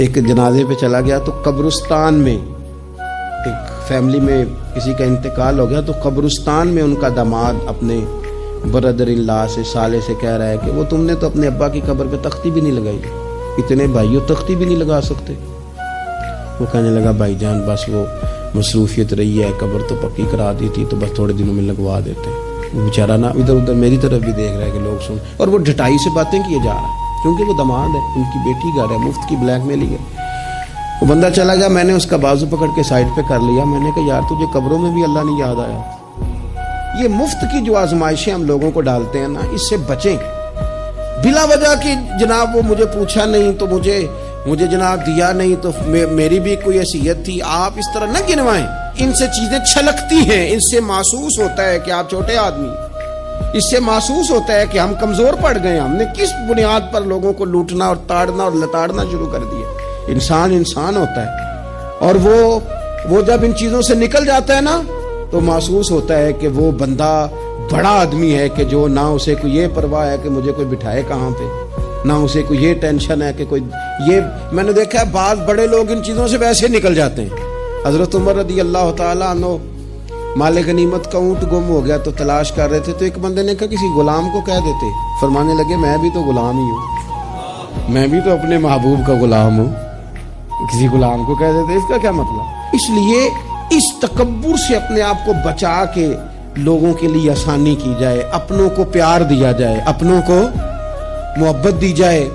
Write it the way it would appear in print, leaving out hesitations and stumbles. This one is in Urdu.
ایک جنازے پہ چلا گیا تو قبرستان میں ایک فیملی میں کسی کا انتقال ہو گیا، تو قبرستان میں ان کا داماد اپنے بردر ان لا سے سالے سے کہہ رہا ہے کہ وہ تم نے تو اپنے ابا کی قبر پہ تختی بھی نہیں لگائی، اتنے بھائیوں تختی بھی نہیں لگا سکتے۔ وہ کہنے لگا بھائی جان بس وہ مصروفیت رہی ہے، قبر تو پکی کرا دی تھی تو بس تھوڑے دنوں میں لگوا دیتے۔ وہ بیچارہ نا ادھر ادھر میری طرف بھی دیکھ رہا ہے کہ لوگ سن، اور وہ ڈھٹائی سے باتیں کیے جا رہا ہے کیونکہ وہ داماد ہے، ان کی بیٹی گھر ہے، مفت کی بلیک میلنگ ہے۔ وہ بندہ چلا گیا، میں نے اس کا بازو پکڑ کے سائڈ پہ کر لیا، میں نے کہا یار تجھے قبروں میں بھی اللہ نہیں یاد آیا؟ یہ مفت کی جو آزمائشیں ہم لوگوں کو ڈالتے ہیں نا، اس سے بچیں۔ بلا وجہ کہ جناب وہ مجھے پوچھا نہیں تو مجھے جناب دیا نہیں تو میری بھی کوئی حیثیت تھی، آپ اس طرح نہ گنوائیں۔ ان سے چیزیں چھلکتی ہیں، ان سے محسوس ہوتا ہے کہ آپ چھوٹے آدمی، اس سے محسوس ہوتا ہے کہ ہم کمزور پڑ گئے، ہم نے کس بنیاد پر لوگوں کو لوٹنا اور تاڑنا اور لتاڑنا شروع کر دیا۔ انسان ہوتا ہے، اور وہ جب ان چیزوں سے نکل جاتا ہے نا تو محسوس ہوتا ہے کہ وہ بندہ بڑا آدمی ہے کہ جو نہ اسے کوئی یہ پرواہ ہے کہ مجھے کوئی بٹھائے کہاں پہ، نہ اسے کوئی یہ ٹینشن ہے کہ کوئی یہ۔ میں نے دیکھا ہے بعض بڑے لوگ ان چیزوں سے ویسے نکل جاتے ہیں۔ حضرت عمر رضی اللہ تعالیٰ عنہ مال غنیمت کا اونٹ گم ہو گیا تو تلاش کر رہے تھے، تو ایک بندے نے کہا کسی غلام کو کہہ دیتے، فرمانے لگے میں بھی تو غلام ہی ہوں، میں بھی تو اپنے محبوب کا غلام ہوں، کسی غلام کو کہہ دیتے، اس کا کیا مطلب؟ اس لیے اس تکبر سے اپنے آپ کو بچا کے لوگوں کے لیے آسانی کی جائے، اپنوں کو پیار دیا جائے، اپنوں کو محبت دی جائے۔